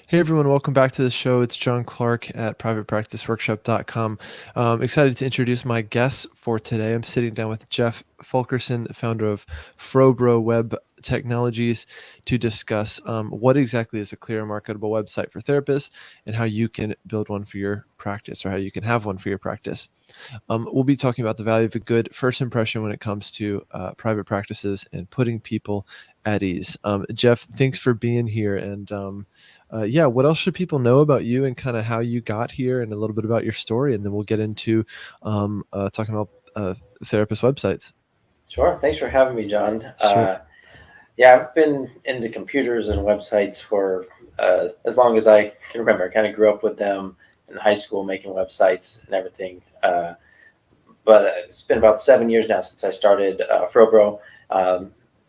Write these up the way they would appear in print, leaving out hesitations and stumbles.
Hey everyone, welcome back to the show. It's John Clark at privatepracticeworkshop.com. Excited to introduce my guests for today. I'm sitting down with Jeff Fulkerson, founder of Frobro Web Technologies, to discuss what exactly is a clear and marketable website for therapists and how you can build one for your practice, or how you can have one for your practice. We'll be talking about the value of a good first impression when it comes to private practices and putting people at ease. Jeff, thanks for being here. And yeah, what else should people know about you and kind of how you got here and a little bit about your story? And then we'll get into talking about therapist websites. Sure. Thanks for having me, John. Sure. Yeah, I've been into computers and websites for as long as I can remember. I kind of grew up with them in high school, making websites and everything. But it's been about 7 years now since I started Frobro,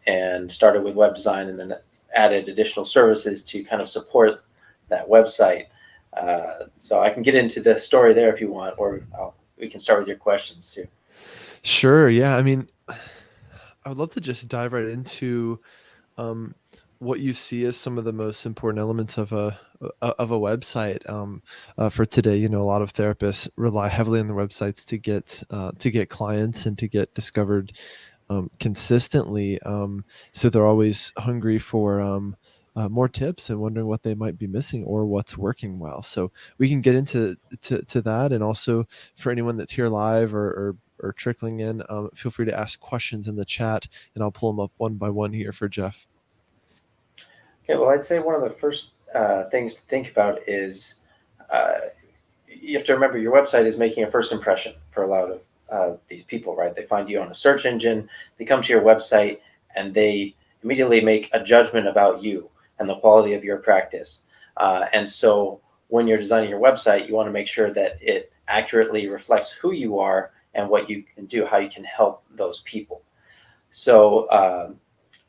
and started with web design, and then added additional services to kind of support that website. So I can get into the story there if you want, or we can start with your questions too. Sure. Yeah. I mean, I would love to just dive right into um, what you see as some of the most important elements of a website for today. You know, a lot of therapists rely heavily on the websites to get clients and to get discovered consistently. So they're always hungry for more tips and wondering what they might be missing or what's working well. So we can get into to that, and also for anyone that's here live or trickling in, feel free to ask questions in the chat, and I'll pull them up one by one here for Jeff. Okay, well, I'd say one of the first things to think about is uh, you have to remember your website is making a first impression for a lot of these people, right? They find you on a search engine, they come to your website, and they immediately make a judgment about you and the quality of your practice. And so when you're designing your website, you want to make sure that it accurately reflects who you are and what you can do, how you can help those people. So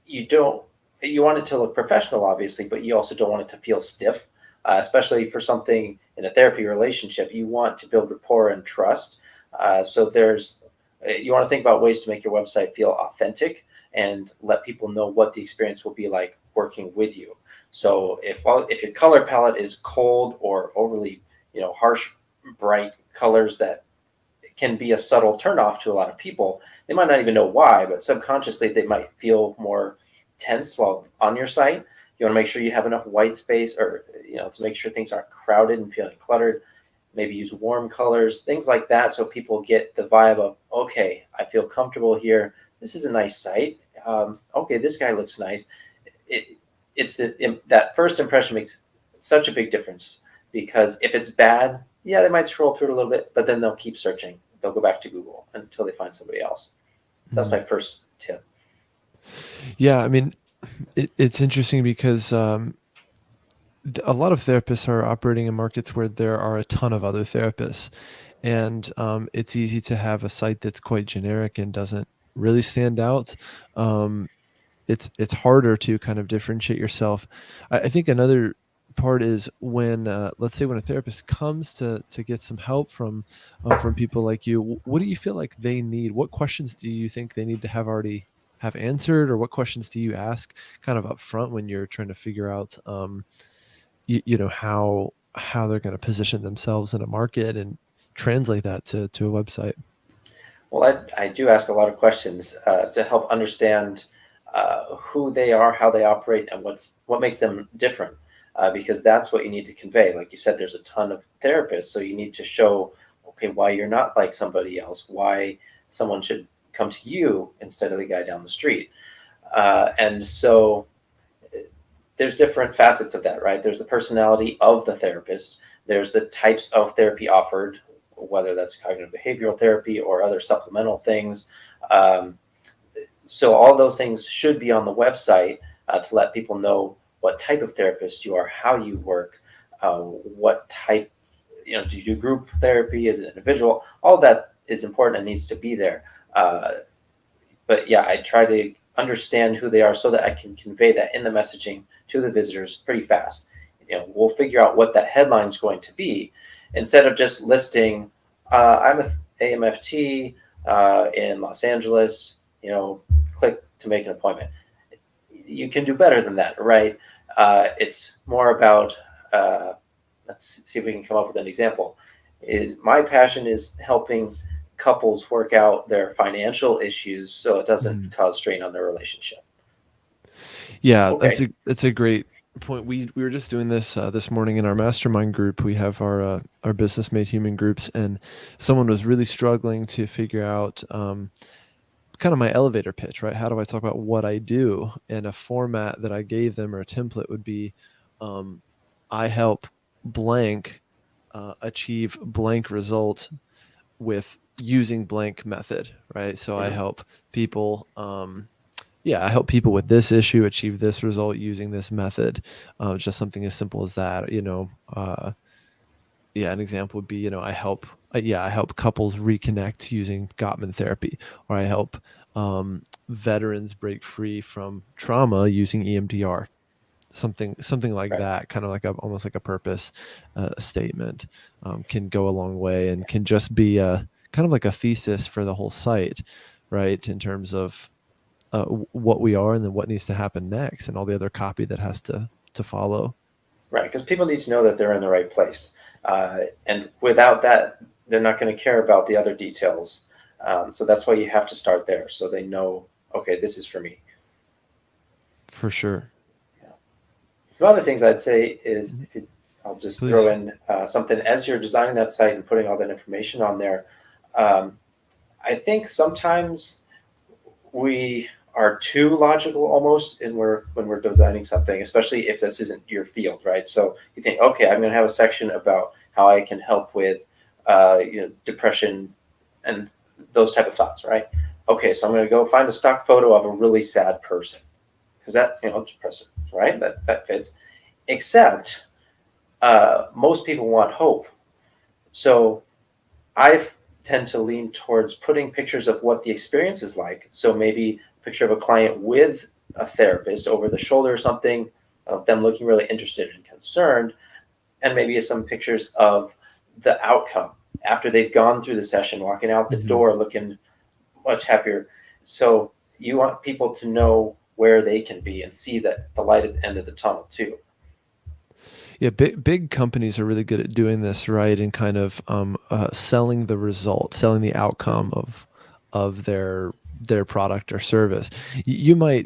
you don't you want it to look professional, obviously, but you also don't want it to feel stiff, especially for something in a therapy relationship. You want to build rapport and trust. So you want to think about ways to make your website feel authentic and let people know what the experience will be like working with you. So if your color palette is cold or overly, harsh, bright colors that can be a subtle turnoff to a lot of people. They might not even know why, but subconsciously they might feel more tense while on your site. You want to make sure you have enough white space, or to make sure things aren't crowded and feeling cluttered. Maybe use warm colors, things like that, so people get the vibe of, okay, I feel comfortable here. This is a nice site. Okay, this guy looks nice. It, that first impression makes such a big difference, because if it's bad, yeah, they might scroll through it a little bit, but then they'll keep searching. They'll go back to Google until they find somebody else. That's Mm. my first tip. Yeah, I mean, it's interesting because a lot of therapists are operating in markets where there are a ton of other therapists, and it's easy to have a site that's quite generic and doesn't really stand out. Um, it's harder to kind of differentiate yourself. I think another part is when let's say when a therapist comes to get some help from people like you, what do you feel like they need? What questions do you think they need to have already have answered, or what questions do you ask kind of up front when you're trying to figure out you know how they're going to position themselves in a market and translate that to a website? Well, I do ask a lot of questions to help understand who they are, how they operate, and what makes them different. Because that's what you need to convey. Like you said, there's a ton of therapists, so you need to show, okay, why you're not like somebody else, why someone should come to you instead of the guy down the street. And so there's different facets of that, right? There's the personality of the therapist. There's the types of therapy offered, whether that's cognitive behavioral therapy or other supplemental things. Um, so all those things should be on the website to let people know what type of therapist you are, how you work, what type, do you do group therapy? Is it individual? All that is important and needs to be there. Uh, but yeah, I try to understand who they are so that I can convey that in the messaging to the visitors pretty fast. We'll figure out what that headline is going to be instead of just listing, I'm a AMFT in Los Angeles, click to make an appointment. You can do better than that, right? It's more about uh, let's see if we can come up with an example. Is my passion is helping couples work out their financial issues so it doesn't Mhm. cause strain on their relationship. Yeah, Okay, that's a great point. We were just doing this this morning in our mastermind group. We have our business made human groups, and someone was really struggling to figure out kind of my elevator pitch, right? How do I talk about what I do? And a format that I gave them or a template would be, um, I help blank achieve blank result with using blank method, right? So I hmm, help people. Yeah, I help people with this issue achieve this result using this method. Just something as simple as that. Yeah, an example would be, I help couples reconnect using Gottman therapy, or I help veterans break free from trauma using EMDR. Something like right. that, kind of like almost like a purpose statement, can go a long way and can just be a kind of like a thesis for the whole site, right? In terms of what we are and then what needs to happen next, and all the other copy that has to follow. Right, because people need to know that they're in the right place, and without that, they're not going to care about the other details. So that's why you have to start there, so they know, okay, this is for me. For sure. Yeah. Some other things I'd say is Mhm. if you, I'll just throw Please. in something as you're designing that site and putting all that information on there. Um, I think sometimes we are too logical almost in where when we're designing something, especially if this isn't your field, right? So you think, okay, I'm going to have a section about how I can help with, depression and those type of thoughts, right? Okay, so I'm going to go find a stock photo of a really sad person because that, depressive, right? That fits. Except most people want hope. So I tend to lean towards putting pictures of what the experience is like. So maybe a picture of a client with a therapist over the shoulder or something, of them looking really interested and concerned, and maybe some pictures of the outcome after they've gone through the session, walking out the Hmm. door looking much happier. So you want people to know where they can be and see that the light at the end of the tunnel too. Yeah, big companies are really good at doing this, right? And kind of selling the result, selling the outcome of their product or service. You might,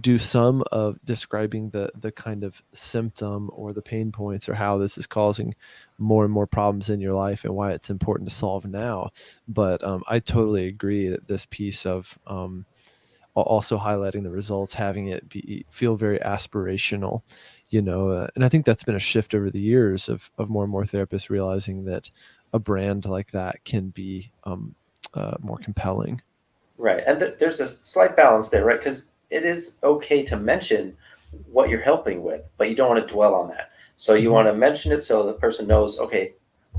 do some of describing the kind of symptom or the pain points or how this is causing more and more problems in your life and why it's important to solve now. But I totally agree that this piece of also highlighting the results, having it be feel very aspirational, and I think that's been a shift over the years of more and more therapists realizing that a brand like that can be more compelling. Right. And there's a slight balance there, right? Because it is okay to mention what you're helping with, but you don't want to dwell on that. So you Hmm. want to mention it so the person knows, okay,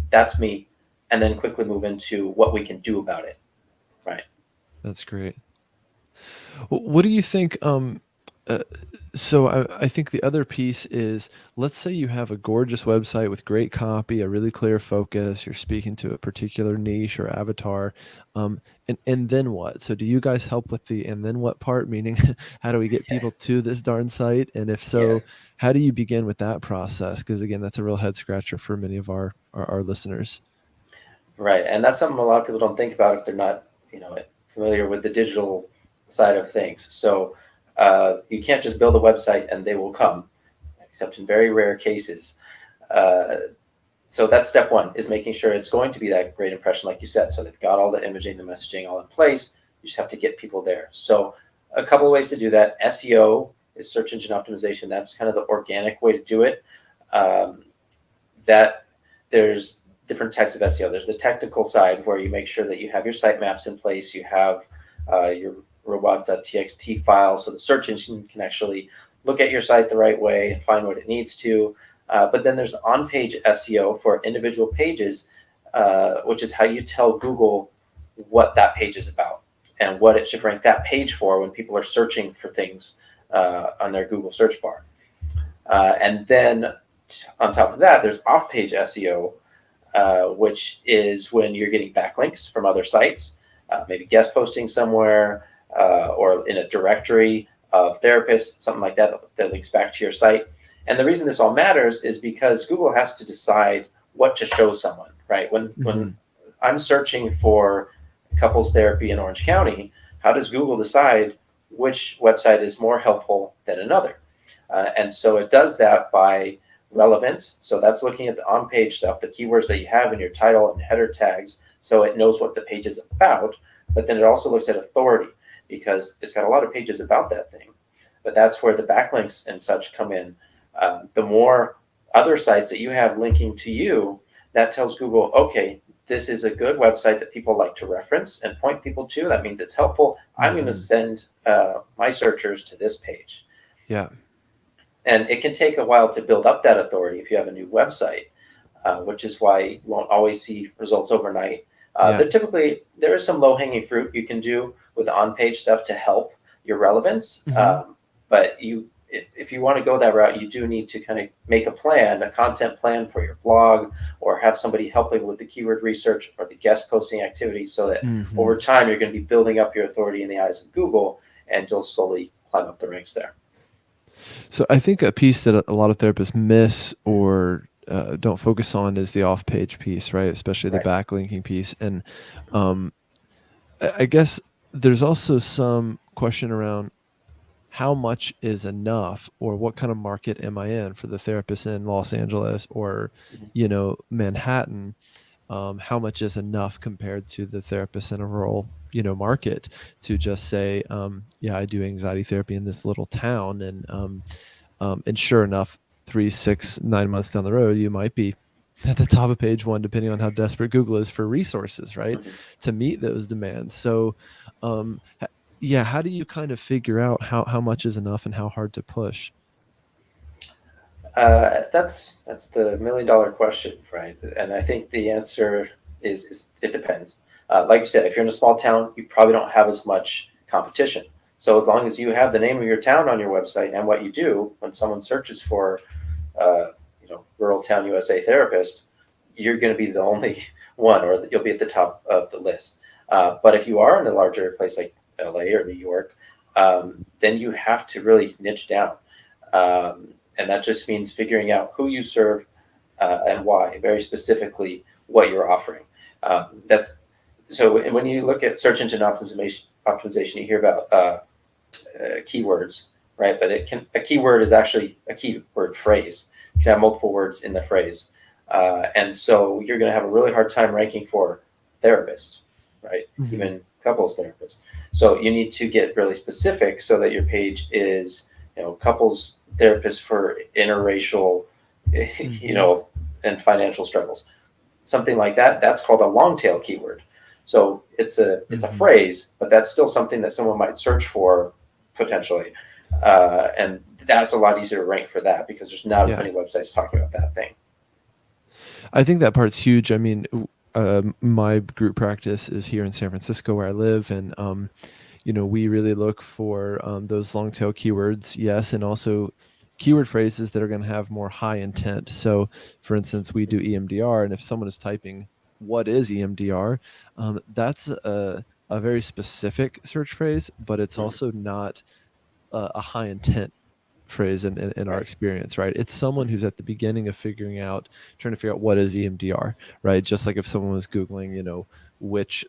that's me, and then quickly move into what we can do about it. Right. That's great. What do you think? Uh, so I think the other piece is, let's say you have a gorgeous website with great copy, a really clear focus, you're speaking to a particular niche or avatar, and then what? So do you guys help with the and then what part? Meaning, how do we get people Yes. to this darn site? And if so, Yes. how do you begin with that process? Because again, that's a real head scratcher for many of our listeners. Right. And that's something a lot of people don't think about if they're not, familiar with the digital side of things. So you can't just build a website and they will come, except in very rare cases. Uh, so that's step one, is making sure it's going to be that great impression, like you said. So they've got all the imaging, the messaging all in place. You just have to get people there. So a couple of ways to do that. SEO is search engine optimization. That's kind of the organic way to do it. Um, that there's different types of SEO. There's the technical side where you make sure that you have your sitemaps in place. You have your robots.txt file, so the search engine can actually look at your site the right way and find what it needs to. But then there's the on-page SEO for individual pages, which is how you tell Google what that page is about and what it should rank that page for when people are searching for things on their Google search bar. And then on top of that, there's off-page SEO, which is when you're getting backlinks from other sites, maybe guest posting somewhere or in a directory of therapists, something like that, that links back to your site. And the reason this all matters is because Google has to decide what to show someone, right? When Hmm. I'm searching for couples therapy in Orange County, how does Google decide which website is more helpful than another? And so it does that by relevance. So that's looking at the on-page stuff, the keywords that you have in your title and header tags, so it knows what the page is about. But then it also looks at authority because it's got a lot of pages about that thing. But that's where the backlinks and such come in. The more other sites that you have linking to you, that tells Google, okay, this is a good website that people like to reference and point people to. That means it's helpful. I'm going to Hmm. send my searchers to this page. Yeah. And it can take a while to build up that authority if you have a new website, which is why you won't always see results overnight. Yeah. There is some low hanging fruit you can do with the on page stuff to help your relevance. Hmm. But if you want to go that route, you do need to kind of make a plan, a content plan for your blog, or have somebody helping with the keyword research or the guest posting activity, so that Hmm. over time you're going to be building up your authority in the eyes of Google, and you'll slowly climb up the ranks there. So I think a piece that a lot of therapists miss or don't focus on is the off-page piece, right? Especially the Right. backlinking piece. And um, I guess there's also some question around how much is enough, or what kind of market am I in for the therapist in Los Angeles or, Mhm. Manhattan? How much is enough compared to the therapist in a rural, market to just say, yeah, I do anxiety therapy in this little town, and sure enough, 3, 6, 9 months down the road, you might be at the top of page one, depending on how desperate Google is for resources, right, Mhm. to meet those demands. So, yeah, how do you kind of figure out how much is enough and how hard to push? That's the $1 million question, right? And I think the answer is it depends. Like you said, if you're in a small town, you probably don't have as much competition. So as long as you have the name of your town on your website and what you do, when someone searches for, rural town USA therapist, you're going to be the only one, or you'll be at the top of the list. But if you are in a larger place like LA or New York, then you have to really niche down. And that just means figuring out who you serve, and why, very specifically what you're offering. That's so when you look at search engine optimization, you hear about keywords, right? But a keyword is actually a keyword phrase. You can have multiple words in the phrase, and so you're going to have a really hard time ranking for therapist, right? Hmm. Even couples therapist. So you need to get really specific so that your page is, couples therapist for interracial, Hmm. and financial struggles, something like that. That's called a long tail keyword. So it's a Hmm. phrase, but that's still something that someone might search for potentially, and that's a lot easier to rank for that because there's not as Yeah. many websites talking about that thing. I think that part's huge. I mean, my group practice is here in San Francisco where I live, and we really look for those long tail keywords, yes, and also keyword phrases that are going to have more high intent. So, for instance, we do EMDR, and if someone is typing "what is EMDR," that's a very specific search phrase, but it's Mhm. also not a high intent phrase in our Right. experience, right? It's someone Mhm. who's at the beginning of trying to figure out what is EMDR, right? Just like if someone was Googling, which,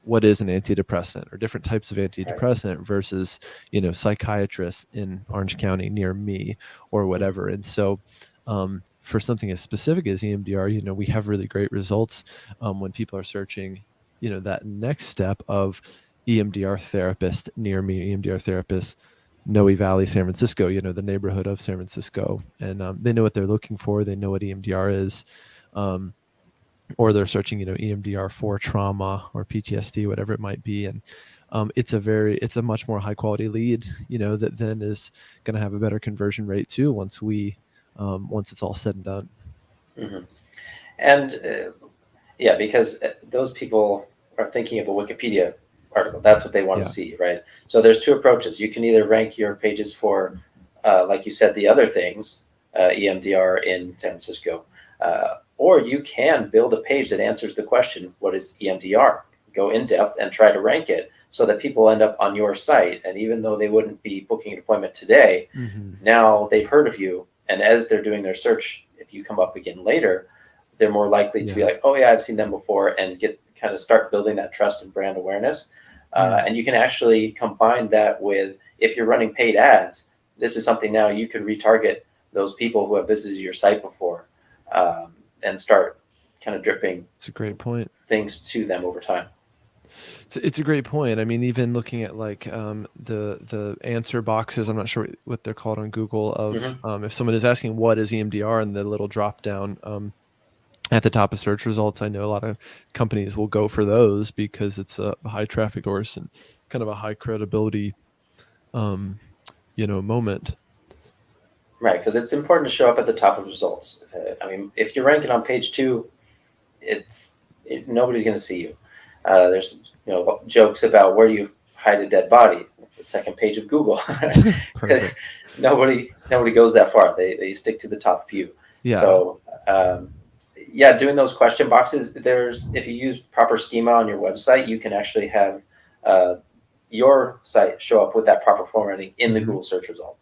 what is an antidepressant, or different types of Right. antidepressant versus, psychiatrists in Orange County near me or Mhm. whatever. And so, for something as specific as EMDR, we have really great results when people are searching, that next step of EMDR therapist near me, EMDR therapist Noe Valley, San Francisco, the neighborhood of San Francisco. And they know what they're looking for. They know what EMDR is. Um, or they're searching, EMDR for trauma or PTSD, whatever it might be. And it's a much more high quality lead, that then is going to have a better conversion rate too once it's all said and done. Mhm. And yeah, because those people are thinking of a Wikipedia article. That's what they want to Yeah. see, right? So there's two approaches. You can either rank your pages for, like you said, the other things, EMDR in San Francisco, or you can build a page that answers the question, what is EMDR? Go in depth and try to rank it so that people end up on your site. And even though they wouldn't be booking an appointment today, Hmm. now they've heard of you And as they're doing their search, if you come up again later, they're more likely to be Yeah. like, oh yeah, I've seen them before, and get kind of start building that trust and brand awareness. Mm. And you can actually combine that with, if you're running paid ads, this is something now you could retarget those people who have visited your site before, and start kind of dripping It's a great point. things to them over time. It's a great point. I mean, even looking at like the answer boxes, I'm not sure what they're called on Google. Of Hmm. if someone is asking what is EMDR, and the little drop down at the top of search results, I know a lot of companies will go for those because it's a high traffic source and kind of a high credibility, um, moment. Right, because it's important to show up at the top of results. I mean, if you're ranking on page two, nobody's going to see you. There's jokes about where do you hide a dead body, the second page of Google, because Perfect. nobody goes that far. They stick to the top few. Yeah. So yeah, doing those question boxes. There's If you use proper schema on your website, you can actually have uh, your site show up with that proper formatting in the Hmm. Google search result.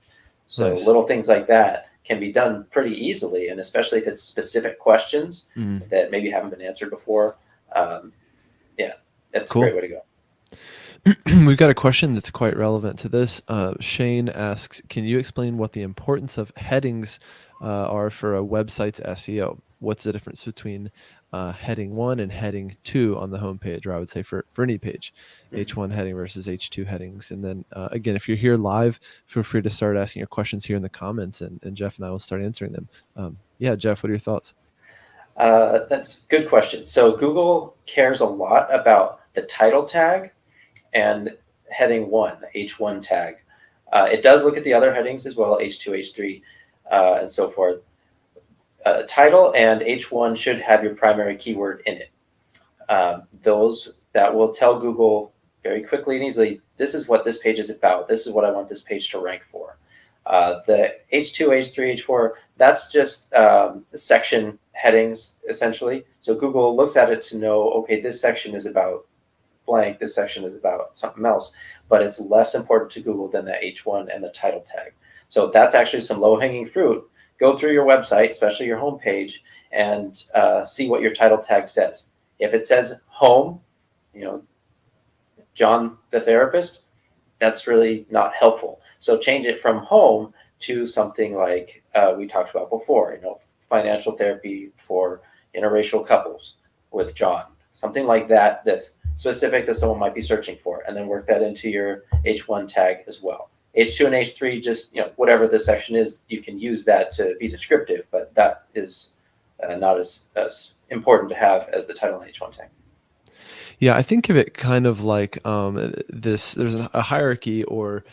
So Nice. little things like that can be done pretty easily, and especially if it's specific questions Mm. that maybe haven't been answered before. Um, yeah, that's a Cool. great way to go. We've got a question that's quite relevant to this. Shane asks, can you explain what the importance of headings are for a website's SEO? What's the difference between heading 1 and heading 2 on the homepage, or I would say for any page, Mhm. H1 heading versus H2 headings? And then again, if you're here live, feel free to start asking your questions here in the comments, and Jeff and I will start answering them. Yeah, Jeff, what are your thoughts? That's a good question. So Google cares a lot about the title tag and heading one, the H1 tag. It does look at the other headings as well, H2, H3, and so forth. Title and H1 should have your primary keyword in it. Those that will tell Google very quickly and easily, this is what this page is about. This is what I want this page to rank for. The H2, H3, H4, that's just section headings essentially. So Google looks at it to know, okay, this section is about blank, this section is about something else, but it's less important to Google than the H1 and the title tag. So that's actually some low hanging fruit. Go through your website, especially your homepage, and see what your title tag says. If it says home, you know, John the therapist, that's really not helpful. So change it from home to something like we talked about before, financial therapy for interracial couples with John, something like that that's specific that someone might be searching for, and then work that into your H1 tag as well. H2 and H3, just whatever the section is, you can use that to be descriptive, but that is not as important to have as the title and H1 tag. Yeah, I think of it kind of like this. There's a hierarchy, or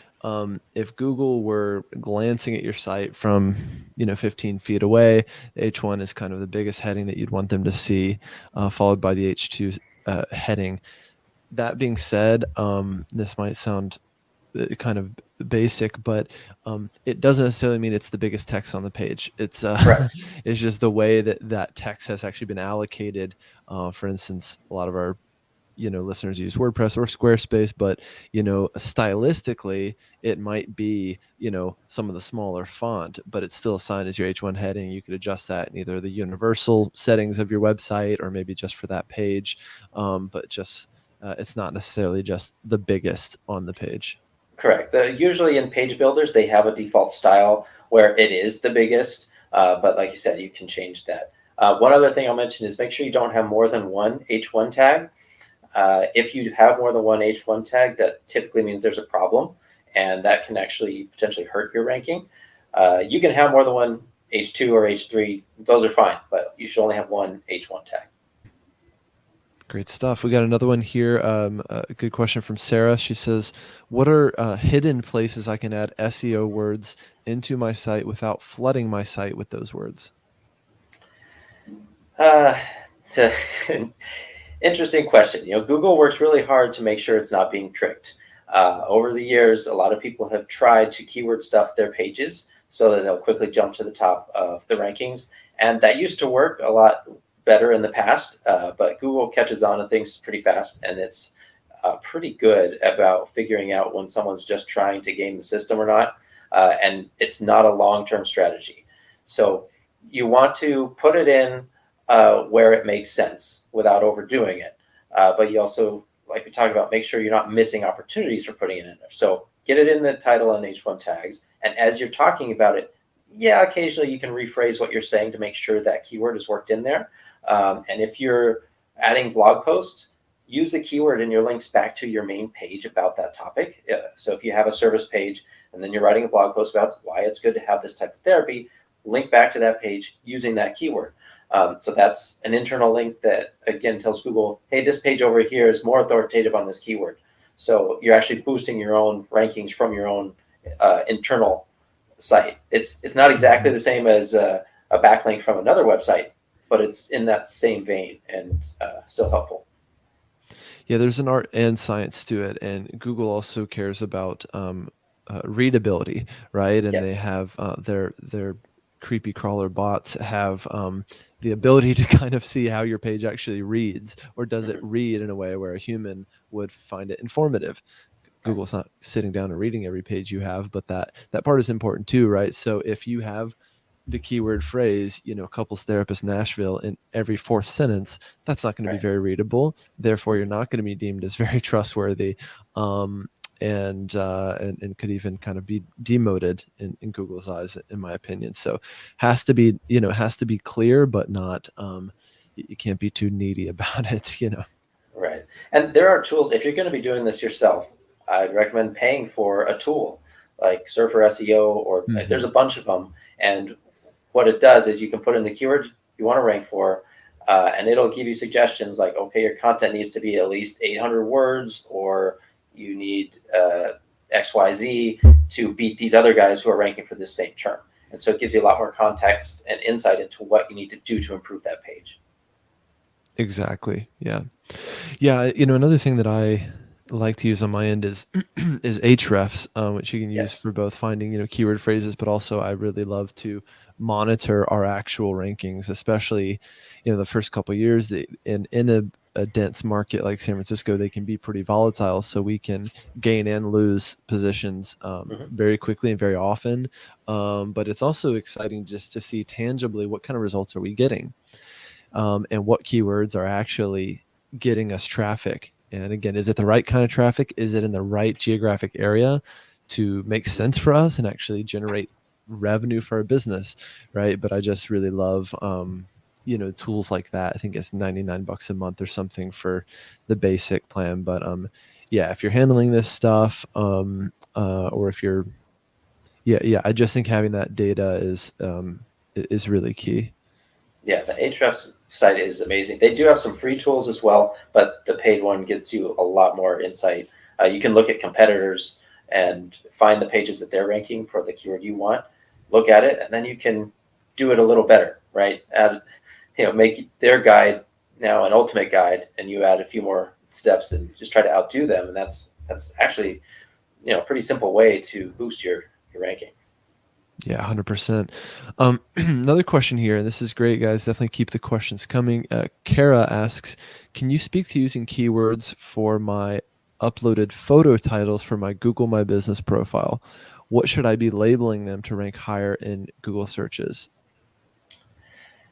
if Google were glancing at your site from 15 feet away, H1 is kind of the biggest heading that you'd want them to see, followed by the H2 heading. That being said, this might sound kind of basic, but it doesn't necessarily mean it's the biggest text on the page. It's Correct. it's just the way that that text has actually been allocated. For instance, a lot of our listeners use WordPress or Squarespace, but stylistically it might be some of the smaller font, but it's still assigned as your H1 heading. You could adjust that in either the universal settings of your website or maybe just for that page, but just it's not necessarily just the biggest on the page. Correct. Usually in page builders, they have a default style where it is the biggest, but like you said, you can change that. One other thing I'll mention is make sure you don't have more than one H1 tag. If you have more than one H1 tag, that typically means there's a problem, and that can actually potentially hurt your ranking. You can have more than one H2 or H3; those are fine, but you should only have one H1 tag. Great stuff. We got another one here. A good question from Sarah. She says, what are hidden places I can add SEO words into my site without flooding my site with those words? Uh, it's an interesting question. Google works really hard to make sure it's not being tricked. Over the years, a lot of people have tried to keyword stuff their pages so that they'll quickly jump to the top of the rankings. And that used to work a lot better in the past, but Google catches on to things pretty fast, and it's pretty good about figuring out when someone's just trying to game the system or not. And it's not a long term strategy. So you want to put it in where it makes sense without overdoing it. But you also, like we talked about, make sure you're not missing opportunities for putting it in there. So get it in the title and H1 tags. And as you're talking about it, yeah, occasionally you can rephrase what you're saying to make sure that keyword is worked in there. And if you're adding blog posts, use the keyword in your links back to your main page about that topic. So if you have a service page and then you're writing a blog post about why it's good to have this type of therapy, link back to that page using that keyword. So that's an internal link that, again, tells Google, hey, this page over here is more authoritative on this keyword. So you're actually boosting your own rankings from your own internal site. It's not exactly the same as a backlink from another website, but it's in that same vein and still helpful. Yeah, there's an art and science to it, and Google also cares about readability, right? And they Yes. have their creepy crawler bots have the ability to kind of see how your page actually reads, or does it Mm-hmm. read in a way where a human would find it informative. Right. Google's not sitting down and reading every page you have, but that part is important too, right? So if you have the keyword phrase, couples therapist Nashville in every fourth sentence, that's not going to be Right. very readable. Therefore, you're Mm-hmm. not going to be deemed as very trustworthy, and could even kind of be demoted in Google's eyes, in my opinion. So, has to be clear, but not. You can't be too needy about it. Right. And there are tools, if you're going to be doing this yourself, I'd recommend paying for a tool like Surfer SEO, or there's Hmm. a bunch of them. And what it does is you can put in the keyword you want to rank for, and it'll give you suggestions like, okay, your content needs to be at least 800 words, or you need XYZ to beat these other guys who are ranking for this same term. And so it gives you a lot more context and insight into what you need to do to improve that page. Exactly. Yeah. Yeah, another thing that I like to use on my end is is hrefs, which you can use Yes. for both finding keyword phrases, but also I really love to monitor our actual rankings, especially the first couple of years. In a dense market like San Francisco, they can be pretty volatile, so we can gain and lose positions Mm-hmm. very quickly and very often. But it's also exciting just to see tangibly what kind of results are we getting, and what keywords are actually getting us traffic. And again, is it the right kind of traffic? Is it in the right geographic area to make sense for us and actually generate revenue for our business, right? But I just really love, tools like that. I think it's $99 a month or something for the basic plan. But yeah, if you're handling this stuff, or if you're, yeah, I just think having that data is really key. Yeah, the Ahrefs site is amazing. They do have some free tools as well, but the paid one gets you a lot more insight. You can look at competitors and find the pages that they're ranking for the keyword you want. Look at it, and then you can do it a little better, right? Add, make their guide now an ultimate guide, and you add a few more steps and just try to outdo them. And that's actually a pretty simple way to boost your ranking. Yeah, 100%. Another question here, and this is great, guys. Definitely keep the questions coming. Kara asks, can you speak to using keywords for my uploaded photo titles for my Google My Business profile? What should I be labeling them to rank higher in Google searches?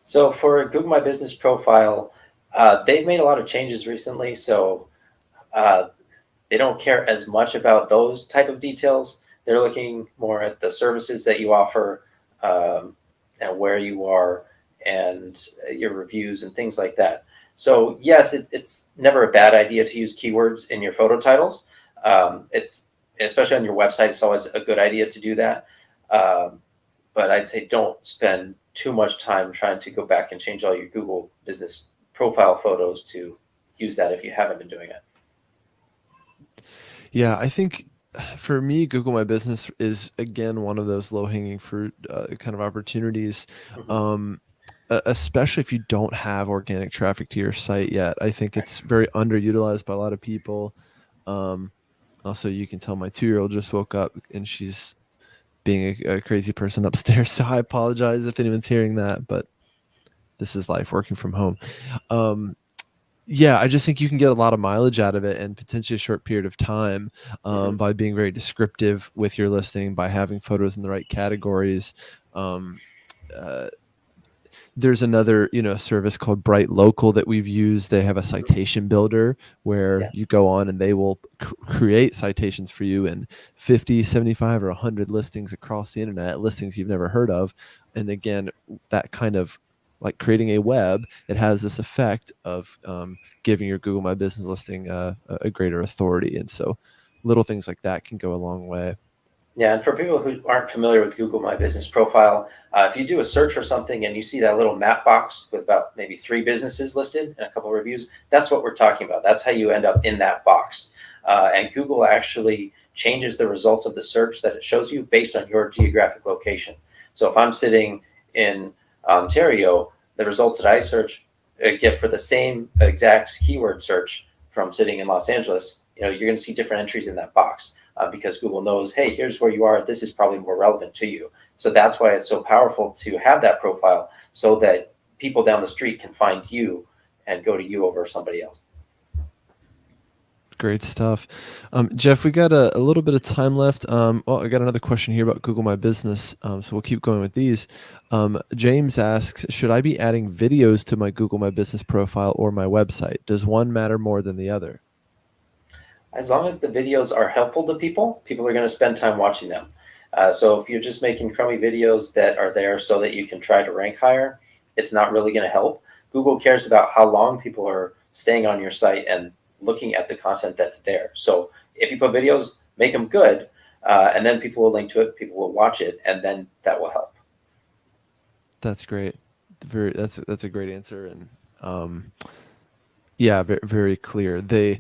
So for Google My Business profile, they've made a lot of changes recently. So uh, they don't care as much about those type of details. They're looking more at the services that you offer, and where you are, and your reviews and things like that. So yes, it's never a bad idea to use keywords in your photo titles. It's especially on your website. It's always a good idea to do that. Um, but I'd say don't spend too much time trying to go back and change all your Google business profile photos to use that if you haven't been doing it. Yeah, I think for me, Google My Business is again one of those low hanging fruit kind of opportunities. Mhm. Um, Especially if you don't have organic traffic to your site yet. I think Right. it's very underutilized by a lot of people. Um, Also, you can tell my 2-year-old just woke up and she's being a crazy person upstairs. So I apologize if anyone's hearing that, but this is life working from home. Um, yeah, I just think you can get a lot of mileage out of it and potentially a short period of time, Mhm. by being very descriptive with your listing, by having photos in the right categories. Um, there's another, service called Bright Local that we've used. They have a Mhm. citation builder where Yeah. you go on and they will create citations for you in 50, 75, or 100 listings across the internet, listings you've never heard of. And again, that kind of like creating a web, it has this effect of giving your Google My Business listing a greater authority. And so little things like that can go a long way. Yeah, and for people who aren't familiar with Google My Business Profile, if you do a search for something and you see that little map box with about maybe 3 businesses listed and a couple of reviews, that's what we're talking about. That's how you end up in that box. And Google actually changes the results of the search that it shows you based on your geographic location. So if I'm sitting in Ontario, the results that I search get for the same exact keyword search from sitting in Los Angeles, you're going to see different entries in that box. Because Google knows, hey, here's where you are. This is probably more relevant to you. So that's why it's so powerful to have that profile so that people down the street can find you and go to you over somebody else. Great stuff. Jeff, we got a little bit of time left. Well, I got another question here about Google My Business, so we'll keep going with these. James asks, should I be adding videos to my Google My Business profile or my website? Does one matter more than the other? As long as the videos are helpful to people, people are going to spend time watching them. So if you're just making crummy videos that are there so that you can try to rank higher, it's not really going to help. Google cares about how long people are staying on your site and looking at the content that's there. So if you put videos, make them good, and then people will link to it, people will watch it, and then that will help. That's great. That's a great answer, and yeah, very, very clear. The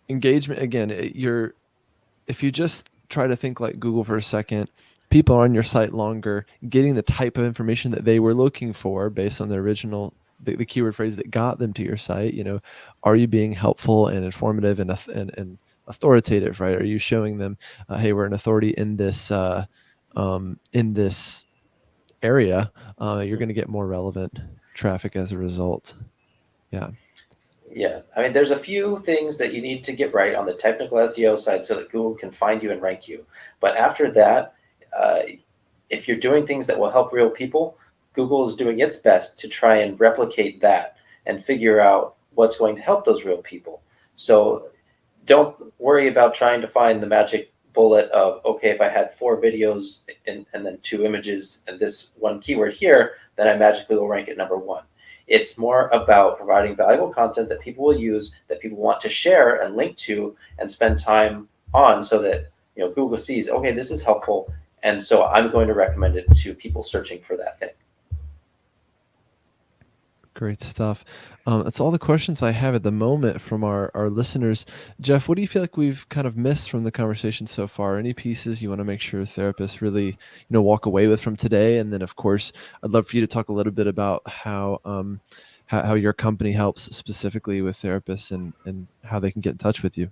engagement again, if you just try to think like Google for a second, people are on your site longer, getting the type of information that they were looking for based on the original, the keyword phrase that got them to your site. Are you being helpful and informative and authoritative, right? Are you showing them, hey, we're an authority in this area? You're going to get more relevant traffic as a result. Yeah. Yeah, I mean, there's a few things that you need to get right on the technical SEO side so that Google can find you and rank you. But after that, uh, if you're doing things that will help real people, Google is doing its best to try and replicate that and figure out what's going to help those real people. So don't worry about trying to find the magic bullet of, okay, if I had 4 videos and then 2 images and this one keyword here, then I magically will rank at number 1. It's more about providing valuable content that people will use, that people want to share and link to and spend time on so that Google sees, okay, this is helpful, and so I'm going to recommend it to people searching for that thing. Great stuff. That's all the questions I have at the moment from our listeners. Jeff, what do you feel like we've kind of missed from the conversation so far? Any pieces you want to make sure therapists really, walk away with from today? And then, of course, I'd love for you to talk a little bit about how your company helps specifically with therapists and how they can get in touch with you.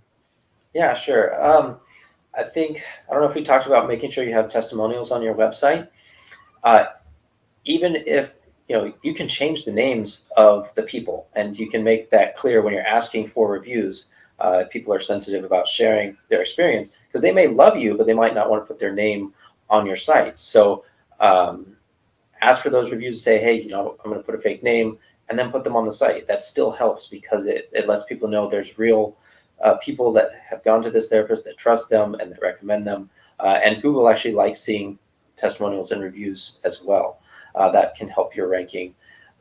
Yeah, sure. I don't know if we talked about making sure you have testimonials on your website. Uh, Even if you can change the names of the people and you can make that clear when you're asking for reviews, if people are sensitive about sharing their experience, because they may love you but they might not want to put their name on your site. So um, ask for those reviews and say, hey, I'm going to put a fake name, and then put them on the site. That still helps because it lets people know there's real people that have gone to this therapist, that trust them and that recommend them. And Google actually likes seeing testimonials and reviews as well. That can help your ranking.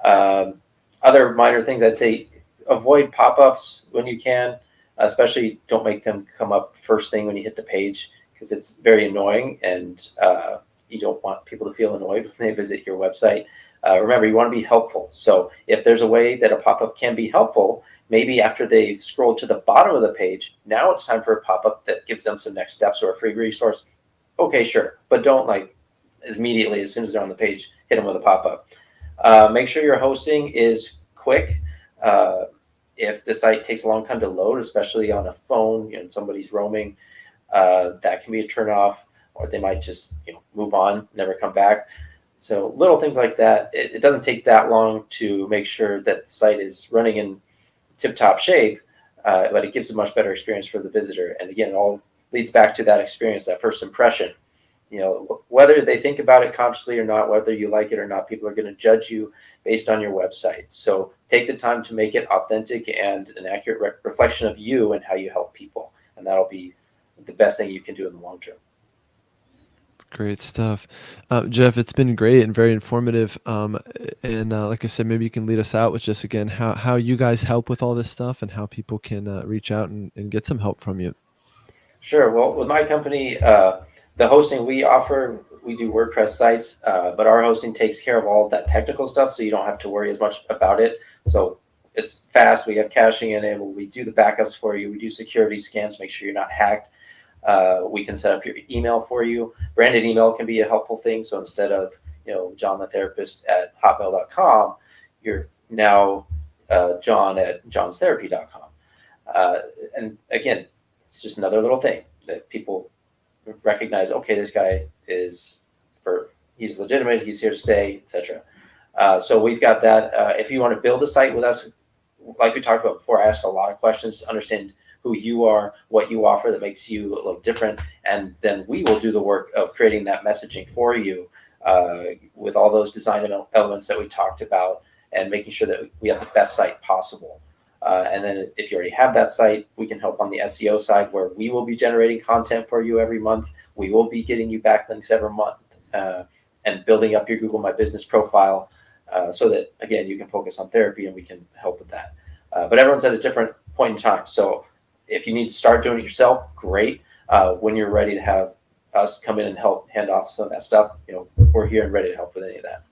Um, Other minor things, I'd say avoid pop-ups when you can, especially don't make them come up first thing when you hit the page, because it's very annoying, and you don't want people to feel annoyed when they visit your website. Remember, you want to be helpful. So if there's a way that a pop-up can be helpful, maybe after they've scrolled to the bottom of the page, now it's time for a pop-up that gives them some next steps or a free resource. Okay, sure. But don't immediately, as soon as they're on the page, hit them with a pop-up. Make sure your hosting is quick. Uh, if the site takes a long time to load, especially on a phone, somebody's roaming, that can be a turnoff, or they might just move on, never come back. So little things like that. It doesn't take that long to make sure that the site is running in tip-top shape, but it gives a much better experience for the visitor. And again, it all leads back to that experience, that first impression. whether they think about it consciously or not, whether you like it or not, people are going to judge you based on your website. So take the time to make it authentic and an accurate reflection of you and how you help people, and that'll be the best thing you can do in the long term. Great stuff. Jeff, it's been great and very informative. And like I said, maybe you can lead us out with just again how you guys help with all this stuff and how people can reach out and get some help from you. Sure. Well, with my company, the hosting we offer, we do WordPress sites, but our hosting takes care of all of that technical stuff, so you don't have to worry as much about it. So it's fast. We have caching enabled. We do the backups for you. We do security scans, make sure you're not hacked. We can set up your email for you. Branded email can be a helpful thing. So instead of John the Therapist at hotmail.com, you're now John at johnstherapy.com. And again, it's just another little thing that people recognize. Okay, this guy he's legitimate. He's here to stay, etc. So we've got that. If you want to build a site with us, like we talked about before, I ask a lot of questions to understand who you are, what you offer that makes you a little different, and then we will do the work of creating that messaging for you with all those design elements that we talked about, and making sure that we have the best site possible. And then if you already have that site, we can help on the SEO side, where we will be generating content for you every month. We will be getting you backlinks every month and building up your Google My Business profile so that, again, you can focus on therapy and we can help with that. But everyone's at a different point in time. So if you need to start doing it yourself, great. When you're ready to have us come in and help hand off some of that stuff, we're here and ready to help with any of that.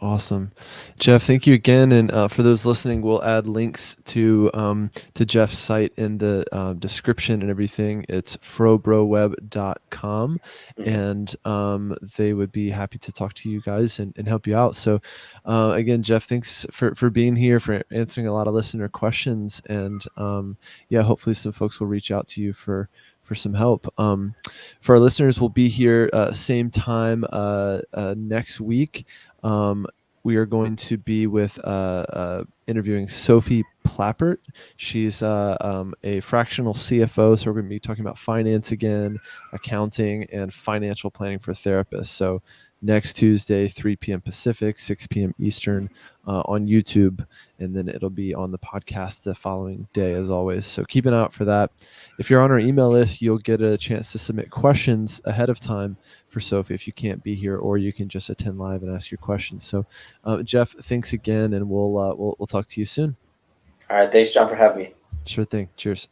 Awesome. Jeff, thank you again. And for those listening, we'll add links to Jeff's site in the description and everything. It's frobroweb.com. Mm-hmm. And they would be happy to talk to you guys and help you out. So again, Jeff, thanks for being here, for answering a lot of listener questions. And hopefully some folks will reach out to you for some help. For our listeners, we'll be here same time next week. We are going to be with interviewing Sophie Plappert. She's a fractional CFO, so we're going to be talking about finance again, accounting, and financial planning for therapists. So next Tuesday, 3 p.m. Pacific, 6 p.m. Eastern on YouTube, and then it'll be on the podcast the following day, as always. So keep an eye out for that. If you're on our email list, you'll get a chance to submit questions ahead of time for Sophie if you can't be here, or you can just attend live and ask your questions. So, Jeff, thanks again, and we'll talk to you soon. All right. Thanks, John, for having me. Sure thing. Cheers.